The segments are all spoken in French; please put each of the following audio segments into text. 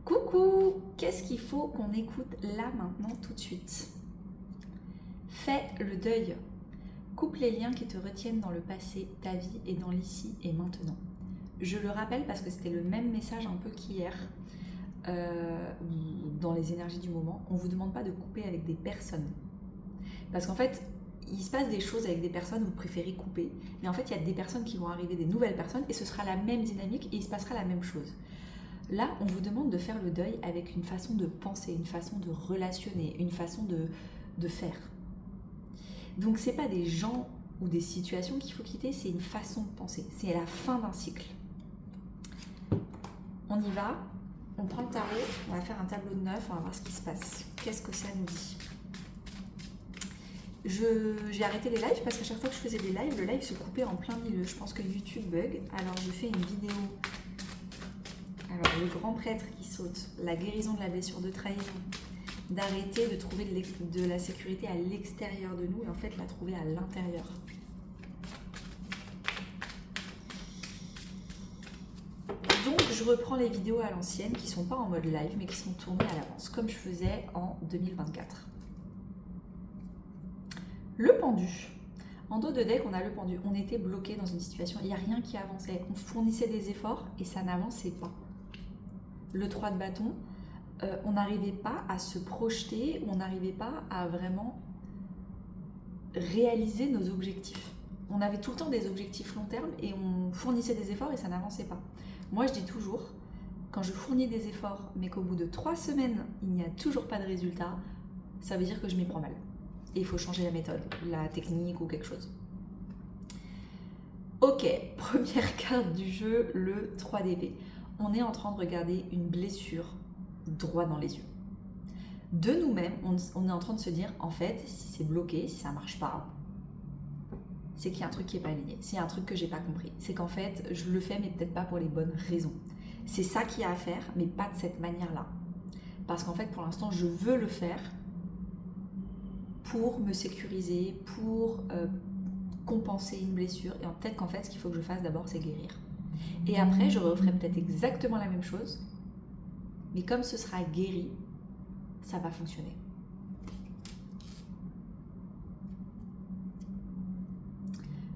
Coucou! Qu'est-ce qu'il faut qu'on écoute là maintenant tout de suite? Fais le deuil. Coupe les liens qui te retiennent dans le passé, ta vie est dans l'ici et maintenant. Je le rappelle parce que c'était le même message un peu qu'hier dans les énergies du moment. On ne vous demande pas de couper avec des personnes. Parce qu'en fait, il se passe des choses avec des personnes, vous préférez couper. Mais en fait, il y a des personnes qui vont arriver, des nouvelles personnes, et ce sera la même dynamique et il se passera la même chose. Là, on vous demande de faire le deuil avec une façon de penser, une façon de relationner, une façon de faire. Donc, ce n'est pas des gens ou des situations qu'il faut quitter, c'est une façon de penser. C'est la fin d'un cycle. On y va, on prend le tarot, on va faire un tableau de 9, on va voir ce qui se passe. Qu'est-ce que ça nous dit? J'ai arrêté les lives parce qu'à chaque fois que je faisais des lives, le live se coupait en plein milieu. Je pense que YouTube bug. Alors je fais une vidéo. Alors le grand prêtre qui saute, la guérison de la blessure de trahison, d'arrêter de trouver de la sécurité à l'extérieur de nous et en fait la trouver à l'intérieur. Donc je reprends les vidéos à l'ancienne qui ne sont pas en mode live mais qui sont tournées à l'avance comme je faisais en 2024. Le pendu. En dos de deck, on a le pendu. On était bloqué dans une situation, il n'y a rien qui avançait. On fournissait des efforts et ça n'avançait pas. Le 3 de bâton, on n'arrivait pas à se projeter, on n'arrivait pas à vraiment réaliser nos objectifs. On avait tout le temps des objectifs long terme et on fournissait des efforts et ça n'avançait pas. Moi, je dis toujours, quand je fournis des efforts, mais qu'au bout de 3 semaines, il n'y a toujours pas de résultat, ça veut dire que je m'y prends mal. Et il faut changer la méthode, la technique ou quelque chose. Ok, première carte du jeu, le 3 d'épée. On est en train de regarder une blessure droit dans les yeux. De nous-mêmes, on est en train de se dire, en fait, si c'est bloqué, si ça ne marche pas, c'est qu'il y a un truc qui n'est pas aligné, s'il y a un truc que j'ai pas compris. C'est qu'en fait, je le fais, mais peut-être pas pour les bonnes raisons. C'est ça qu'il y a à faire, mais pas de cette manière-là. Parce qu'en fait, pour l'instant, je veux le faire pour me sécuriser, pour compenser une blessure. Et peut-être qu'en fait, ce qu'il faut que je fasse d'abord, c'est guérir. Et après, je referai peut-être exactement la même chose. Mais comme ce sera guéri, ça va fonctionner.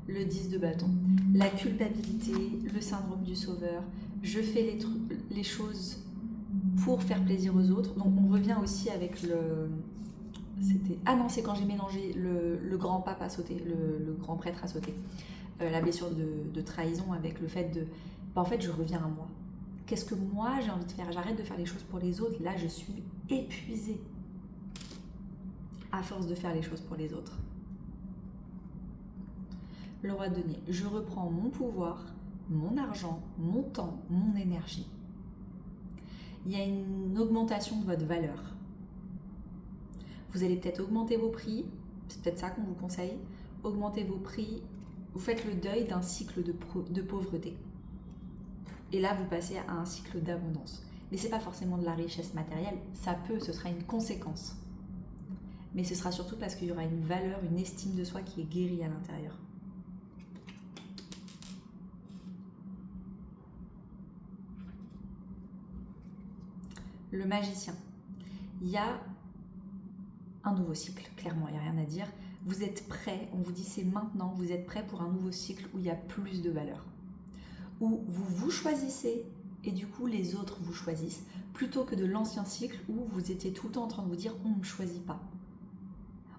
Le 10 de bâton. La culpabilité, le syndrome du sauveur. Je fais les choses pour faire plaisir aux autres. Donc on revient aussi avec le... Ah non, c'est quand j'ai mélangé le grand pape à sauter, le grand prêtre à sauter. La blessure de trahison avec le fait de... en fait, je reviens à moi. Qu'est-ce que moi j'ai envie de faire? J'arrête de faire les choses pour les autres. Là, je suis épuisée à force de faire les choses pour les autres. Le roi de denier. Je reprends mon pouvoir, mon argent, mon temps, mon énergie. Il y a une augmentation de votre valeur. Vous allez peut-être augmenter vos prix, c'est peut-être ça qu'on vous conseille. Augmentez vos prix, vous faites le deuil d'un cycle de pauvreté. Et là, vous passez à un cycle d'abondance. Mais ce n'est pas forcément de la richesse matérielle, ça peut, ce sera une conséquence. Mais ce sera surtout parce qu'il y aura une valeur, une estime de soi qui est guérie à l'intérieur. Le magicien. Il y a un nouveau cycle, clairement, il n'y a rien à dire. Vous êtes prêts, on vous dit c'est maintenant, vous êtes prêts pour un nouveau cycle où il y a plus de valeur. Où vous choisissez et du coup les autres vous choisissent, plutôt que de l'ancien cycle où vous étiez tout le temps en train de vous dire on ne me choisit pas.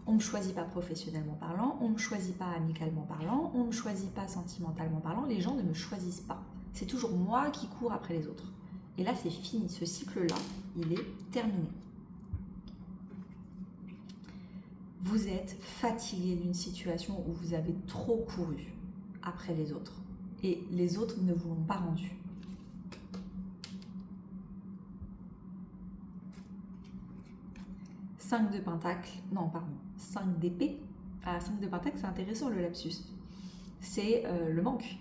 On ne me choisit pas professionnellement parlant, on ne me choisit pas amicalement parlant, on ne me choisit pas sentimentalement parlant, les gens ne me choisissent pas. C'est toujours moi qui cours après les autres. Et là c'est fini, ce cycle-là, il est terminé. Vous êtes fatigué d'une situation où vous avez trop couru après les autres. Et les autres ne vous l'ont pas rendu. Cinq de pentacle, non pardon, 5 d'épée. Ah, 5 de pentacle, c'est intéressant le lapsus. C'est le manque.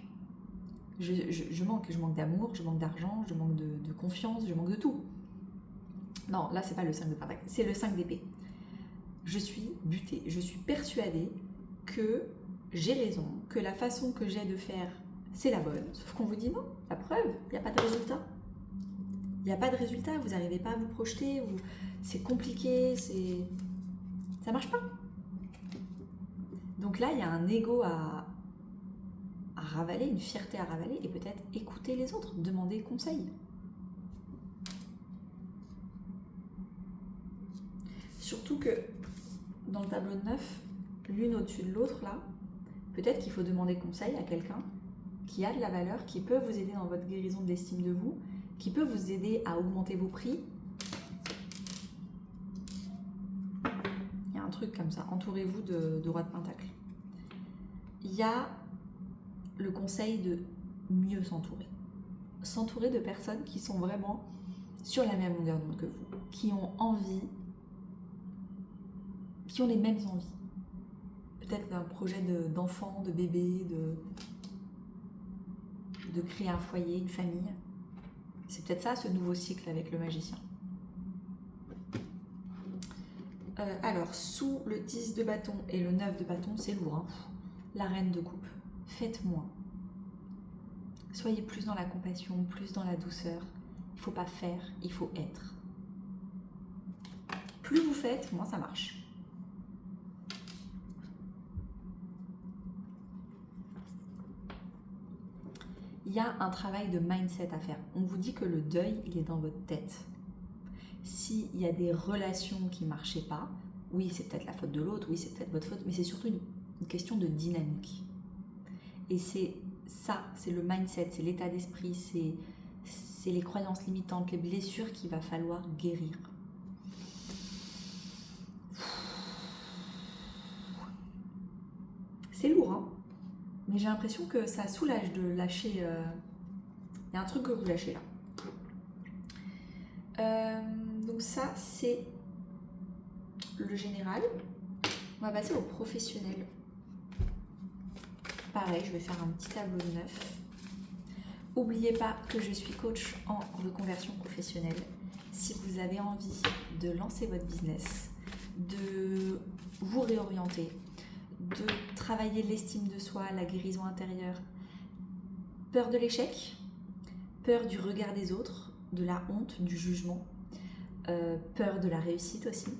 Je manque d'amour, je manque d'argent, je manque de confiance, je manque de tout. Non, là c'est pas le 5 de pentacle, c'est le 5 d'épée. Je suis butée, je suis persuadée que j'ai raison, que la façon que j'ai de faire, c'est la bonne. Sauf qu'on vous dit non, la preuve, il n'y a pas de résultat. Il n'y a pas de résultat, vous n'arrivez pas à vous projeter, c'est compliqué, ça marche pas. Donc là, il y a un ego à ravaler, une fierté à ravaler, et peut-être écouter les autres, demander conseil. Surtout que dans le tableau de 9, l'une au-dessus de l'autre, là, peut-être qu'il faut demander conseil à quelqu'un qui a de la valeur, qui peut vous aider dans votre guérison de l'estime de vous, qui peut vous aider à augmenter vos prix. Il y a un truc comme ça, entourez-vous de rois de pentacle. Il y a le conseil de mieux s'entourer. S'entourer de personnes qui sont vraiment sur la même longueur d'onde que vous, qui ont envie, qui ont les mêmes envies. Peut-être un projet d'enfant, de bébé, de créer un foyer, une famille. C'est peut-être ça, ce nouveau cycle avec le magicien. Alors, sous le 10 de bâton et le 9 de bâton, c'est lourd. Hein. La reine de coupe. Faites moins. Soyez plus dans la compassion, plus dans la douceur. Il ne faut pas faire, il faut être. Plus vous faites, moins ça marche. Il y a un travail de mindset à faire. On vous dit que le deuil, il est dans votre tête. S'il y a des relations qui ne marchaient pas, oui, c'est peut-être la faute de l'autre, oui, c'est peut-être votre faute, mais c'est surtout une question de dynamique. Et c'est ça, c'est le mindset, c'est l'état d'esprit, c'est les croyances limitantes, les blessures qu'il va falloir guérir. C'est lourd, hein, mais j'ai l'impression que ça soulage de lâcher. Il y a un truc que vous lâchez là. Donc ça, c'est le général. On va passer au professionnel. Pareil, je vais faire un petit tableau de 9. N'oubliez pas que je suis coach en reconversion professionnelle. Si vous avez envie de lancer votre business, de vous réorienter, de travailler l'estime de soi, la guérison intérieure, peur de l'échec, peur du regard des autres, de la honte, du jugement, peur de la réussite aussi,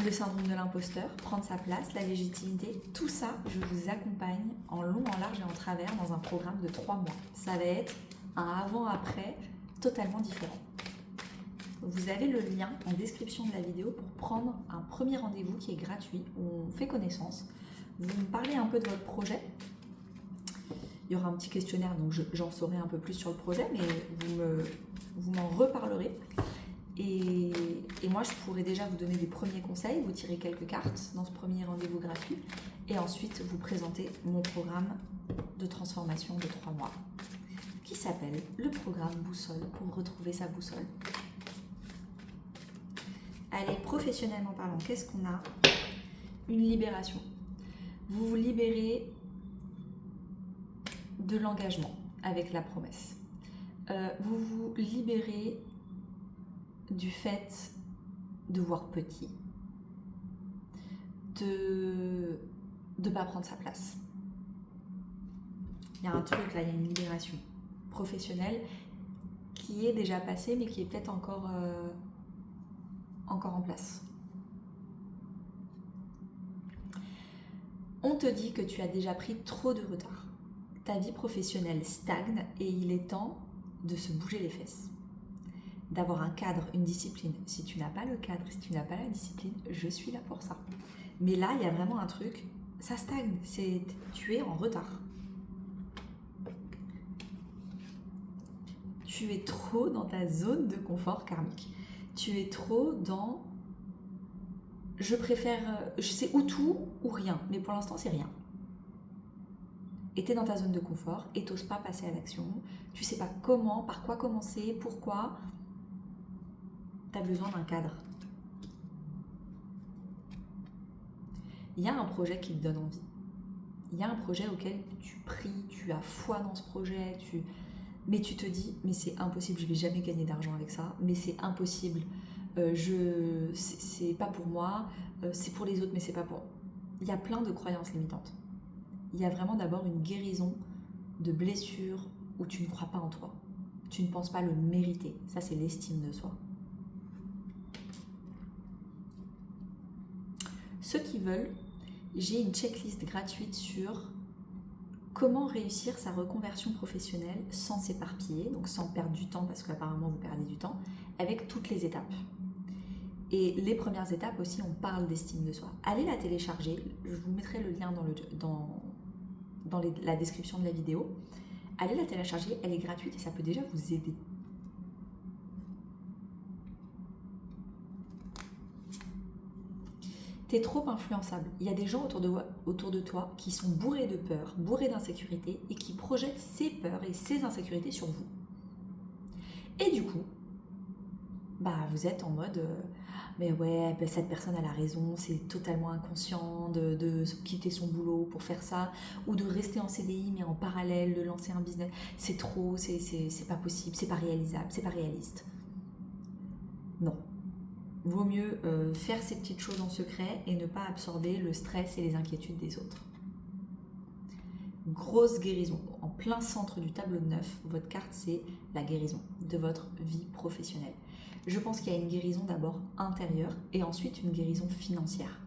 le syndrome de l'imposteur, prendre sa place, la légitimité, tout ça, je vous accompagne en long, en large et en travers dans un programme de 3 mois. Ça va être un avant-après totalement différent. Vous avez le lien en description de la vidéo pour prendre un premier rendez-vous qui est gratuit, où on fait connaissance. Vous me parlez un peu de votre projet. Il y aura un petit questionnaire, donc j'en saurai un peu plus sur le projet, mais vous m'en reparlerez. Et moi, je pourrais déjà vous donner des premiers conseils, vous tirer quelques cartes dans ce premier rendez-vous gratuit, et ensuite vous présenter mon programme de transformation de 3 mois, qui s'appelle le programme Boussole, pour retrouver sa boussole. Allez, professionnellement parlant, qu'est-ce qu'on a? Une libération. Vous vous libérez de l'engagement avec la promesse. Vous vous libérez du fait de voir petit, de ne pas prendre sa place. Il y a un truc là, il y a une libération professionnelle qui est déjà passée, mais qui est peut-être encore en place. On te dit que tu as déjà pris trop de retard. Ta vie professionnelle stagne et il est temps de se bouger les fesses. D'avoir un cadre, une discipline. Si tu n'as pas le cadre, si tu n'as pas la discipline, je suis là pour ça. Mais là, il y a vraiment un truc, ça stagne, tu es en retard. Tu es trop dans ta zone de confort karmique. Tu es trop dans je préfère, je sais ou tout ou rien, mais pour l'instant c'est rien. Et tu es dans ta zone de confort et tu n'oses pas passer à l'action. Tu sais pas comment, par quoi commencer, pourquoi. Tu as besoin d'un cadre. Il y a un projet qui te donne envie. Il y a un projet auquel tu pries, tu as foi dans ce projet, mais tu te dis, mais c'est impossible, je vais jamais gagner d'argent avec ça, mais c'est impossible, c'est pas pour moi, c'est pour les autres, mais c'est pas pour... Il y a plein de croyances limitantes. Il y a vraiment d'abord une guérison de blessures où tu ne crois pas en toi. Tu ne penses pas le mériter. Ça, c'est l'estime de soi. Ceux qui veulent, j'ai une checklist gratuite sur comment réussir sa reconversion professionnelle sans s'éparpiller, donc sans perdre du temps, parce qu'apparemment vous perdez du temps, avec toutes les étapes. Et les premières étapes aussi, on parle d'estime de soi. Allez la télécharger, je vous mettrai le lien dans la description de la vidéo. Allez la télécharger, elle est gratuite et ça peut déjà vous aider. T'es trop influençable. Il y a des gens autour de toi qui sont bourrés de peur, bourrés d'insécurité et qui projettent ces peurs et ces insécurités sur vous. Et du coup, vous êtes en mode mais ouais, cette personne elle a raison, c'est totalement inconscient de quitter son boulot pour faire ça, ou de rester en CDI mais en parallèle de lancer un business. C'est trop, c'est pas possible, c'est pas réalisable, c'est pas réaliste. Non. Vaut mieux faire ces petites choses en secret et ne pas absorber le stress et les inquiétudes des autres. Grosse guérison. En plein centre du tableau de 9, votre carte c'est la guérison de votre vie professionnelle. Je pense qu'il y a une guérison d'abord intérieure et ensuite une guérison financière.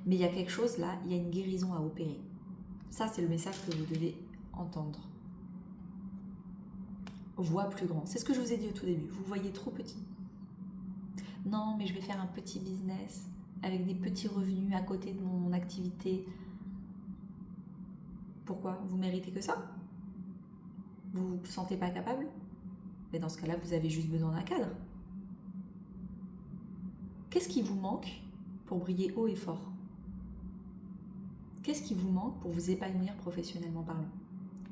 Mais il y a quelque chose là, il y a une guérison à opérer. Ça, c'est le message que vous devez entendre. Voix plus grand. C'est ce que je vous ai dit au tout début. Vous voyez trop petit. Non, mais je vais faire un petit business avec des petits revenus à côté de mon activité. Pourquoi? Vous méritez que ça? Vous vous sentez pas capable? Mais dans ce cas-là, vous avez juste besoin d'un cadre. Qu'est-ce qui vous manque pour briller haut et fort? Qu'est-ce qui vous manque pour vous épanouir professionnellement parlant?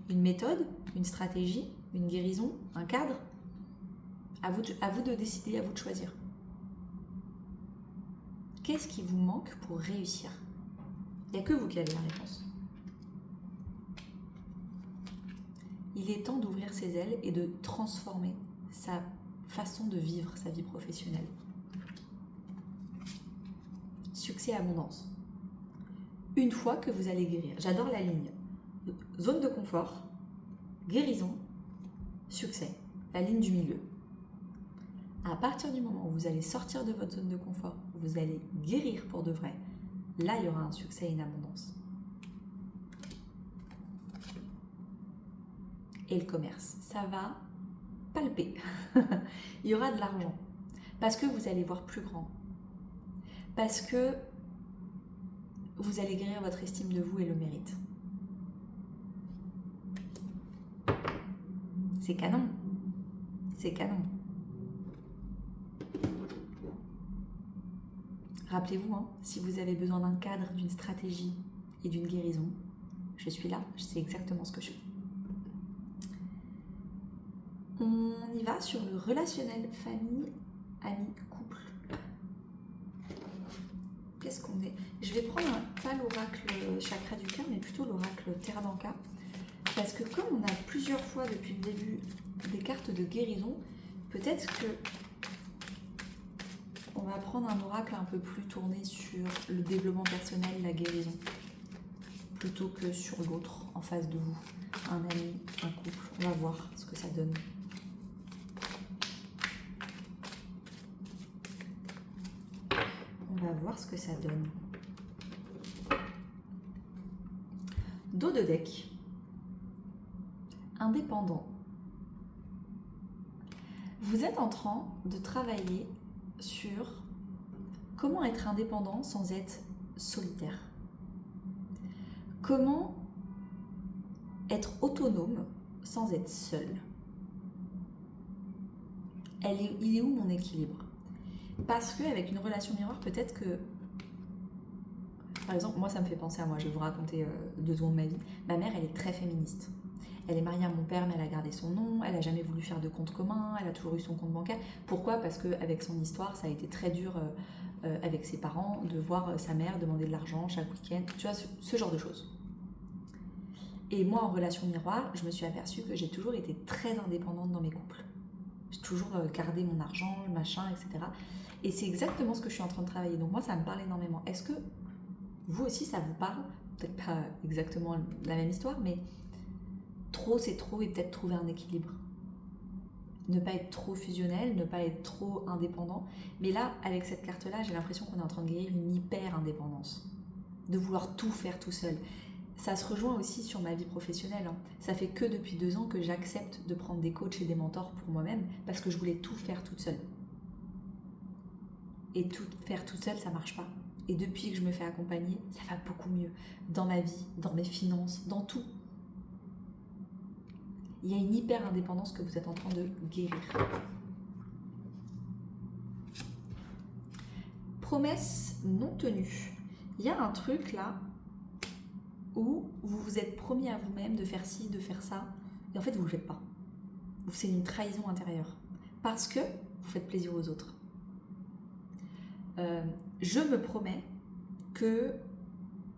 Une méthode? Une stratégie? Une guérison? Un cadre? À vous de décider, à vous de choisir. Qu'est-ce qui vous manque pour réussir? Il n'y a que vous qui avez la réponse. Il est temps d'ouvrir ses ailes et de transformer sa façon de vivre sa vie professionnelle. Succès et abondance. Une fois que vous allez guérir, j'adore la ligne. Zone de confort, guérison, succès. La ligne du milieu. À partir du moment où vous allez sortir de votre zone de confort, vous allez guérir pour de vrai, là il y aura un succès et une abondance. Et le commerce, ça va palper. Il y aura de l'argent. Parce que vous allez voir plus grand. Parce que vous allez guérir votre estime de vous et le mérite. C'est canon. C'est canon. Rappelez-vous, si vous avez besoin d'un cadre, d'une stratégie et d'une guérison, je suis là, je sais exactement ce que je fais. On y va sur le relationnel, famille, amis, couple. Qu'est-ce qu'on est? Je vais prendre pas l'oracle chakra du cœur, mais plutôt l'oracle Terre d'Anka. Parce que comme on a plusieurs fois depuis le début des cartes de guérison, peut-être que on va prendre un oracle un peu plus tourné sur le développement personnel, la guérison, plutôt que sur l'autre en face de vous, un ami, un couple. On va voir ce que ça donne. On va voir ce que ça donne. Dos de deck. Indépendant. Vous êtes en train de travailler sur comment être indépendant sans être solitaire. Comment être autonome sans être seul. Il est où mon équilibre? Parce qu'avec une relation miroir, peut-être que... Par exemple, moi ça me fait penser à moi, je vais vous raconter 2 secondes de ma vie. Ma mère, elle est très féministe. Elle est mariée à mon père, mais elle a gardé son nom, elle n'a jamais voulu faire de compte commun, elle a toujours eu son compte bancaire. Pourquoi? Parce qu'avec son histoire, ça a été très dur avec ses parents de voir sa mère demander de l'argent chaque week-end, tu vois, ce genre de choses. Et moi, en relation miroir, je me suis aperçue que j'ai toujours été très indépendante dans mes couples. J'ai toujours gardé mon argent, le machin, etc. Et c'est exactement ce que je suis en train de travailler. Donc moi, ça me parle énormément. Est-ce que vous aussi, ça vous parle? Peut-être pas exactement la même histoire, mais trop, c'est trop et peut-être trouver un équilibre. ne pas être trop fusionnel, ne pas être trop indépendant. Mais là, avec cette carte-là, j'ai l'impression qu'on est en train de guérir une hyper-indépendance, de vouloir tout faire tout seul. Ça se rejoint aussi sur ma vie professionnelle. Ça fait que depuis 2 ans que j'accepte de prendre des coachs et des mentors pour moi-même parce que je voulais tout faire toute seule. Et tout faire toute seule, ça marche pas. Et depuis que je me fais accompagner, ça va beaucoup mieux. Dans ma vie, dans mes finances, dans tout. Il y a une hyper-indépendance que vous êtes en train de guérir. Promesse non tenue. Il y a un truc là où vous vous êtes promis à vous-même de faire ci, de faire ça, et en fait vous ne le faites pas. C'est une trahison intérieure. Parce que vous faites plaisir aux autres. Je me promets que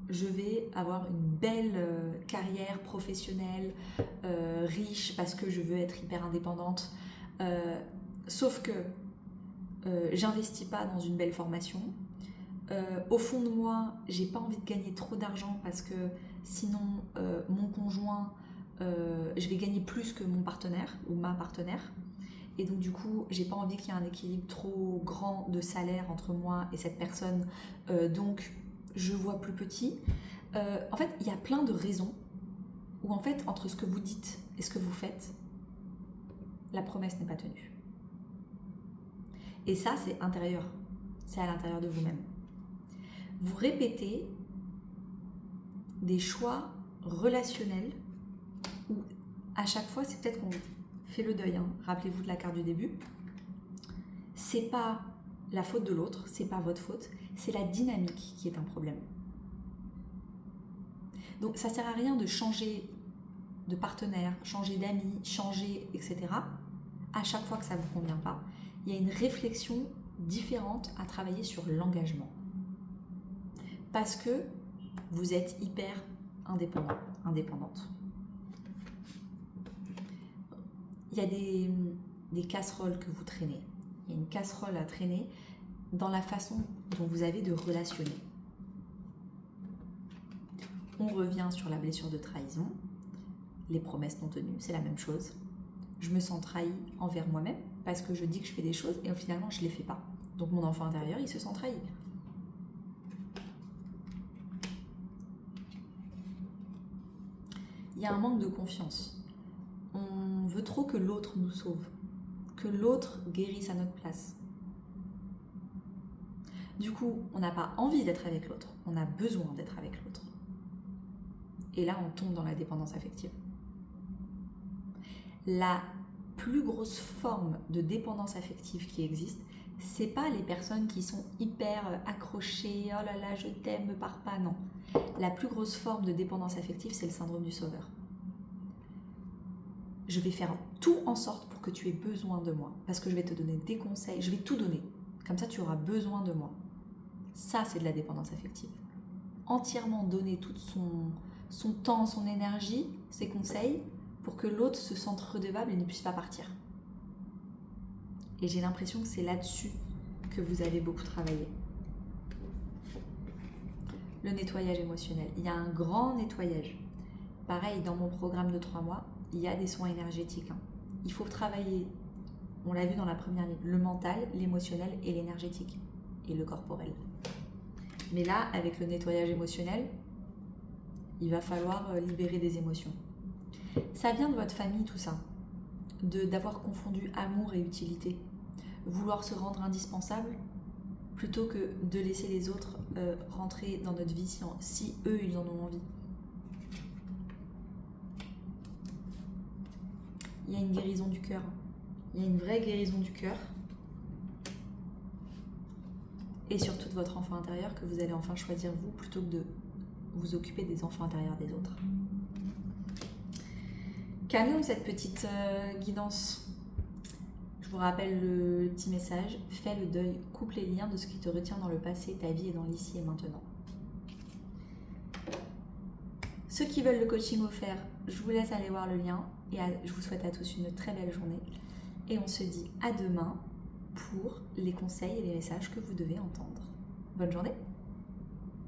je vais avoir une belle carrière professionnelle, riche, parce que je veux être hyper indépendante. Sauf que j'investis pas dans une belle formation. Au fond de moi, j'ai pas envie de gagner trop d'argent parce que sinon mon conjoint, je vais gagner plus que mon partenaire ou ma partenaire. Et donc du coup, j'ai pas envie qu'il y ait un équilibre trop grand de salaire entre moi et cette personne. Donc je vois plus petit. En fait, il y a plein de raisons où en fait, entre ce que vous dites et ce que vous faites, la promesse n'est pas tenue. Et ça, c'est intérieur. C'est à l'intérieur de vous-même. Vous répétez des choix relationnels où à chaque fois, c'est peut-être qu'on fait le deuil. Rappelez-vous de la carte du début. C'est pas la faute de l'autre, c'est pas votre faute, c'est la dynamique qui est un problème. Donc ça sert à rien de changer de partenaire, changer d'amis, changer, etc. À chaque fois que ça ne vous convient pas. Il y a une réflexion différente à travailler sur l'engagement. Parce que vous êtes hyper indépendant, indépendante. Il y a des casseroles que vous traînez. Il y a une casserole à traîner dans la façon dont vous avez de relationner. On revient sur la blessure de trahison, les promesses non tenues, c'est la même chose. Je me sens trahi envers moi-même parce que je dis que je fais des choses et finalement je ne les fais pas. Donc mon enfant intérieur, il se sent trahi. Il y a un manque de confiance. On veut trop que l'autre nous sauve, que l'autre guérisse à notre place. Du coup, on n'a pas envie d'être avec l'autre, on a besoin d'être avec l'autre. Et là, on tombe dans la dépendance affective. La plus grosse forme de dépendance affective qui existe, c'est pas les personnes qui sont hyper accrochées, oh là là, je t'aime, me pars pas, non. La plus grosse forme de dépendance affective, c'est le syndrome du sauveur. Je vais faire tout en sorte pour que tu aies besoin de moi, parce que je vais te donner des conseils, je vais tout donner. Comme ça, tu auras besoin de moi. Ça, c'est de la dépendance affective. Entièrement donner tout son temps, son énergie, ses conseils, pour que l'autre se sente redevable et ne puisse pas partir. Et j'ai l'impression que c'est là-dessus que vous avez beaucoup travaillé. Le nettoyage émotionnel. Il y a un grand nettoyage. Pareil, dans mon programme de 3 mois, il y a des soins énergétiques. Il faut travailler, on l'a vu dans la première ligne, le mental, l'émotionnel et l'énergétique. Et le corporel. Mais là, avec le nettoyage émotionnel, il va falloir libérer des émotions. Ça vient de votre famille, tout ça. D'avoir confondu amour et utilité. Vouloir se rendre indispensable plutôt que de laisser les autres rentrer dans notre vie si eux, ils en ont envie. Il y a une guérison du cœur. Il y a une vraie guérison du cœur. Et surtout de votre enfant intérieur que vous allez enfin choisir vous plutôt que de vous occuper des enfants intérieurs des autres. Canon cette petite guidance. Je vous rappelle le petit message. Fais le deuil, coupe les liens de ce qui te retient dans le passé, ta vie est dans l'ici et maintenant. Ceux qui veulent le coaching offert, je vous laisse aller voir le lien et je vous souhaite à tous une très belle journée. Et on se dit à demain pour les conseils et les messages que vous devez entendre. Bonne journée!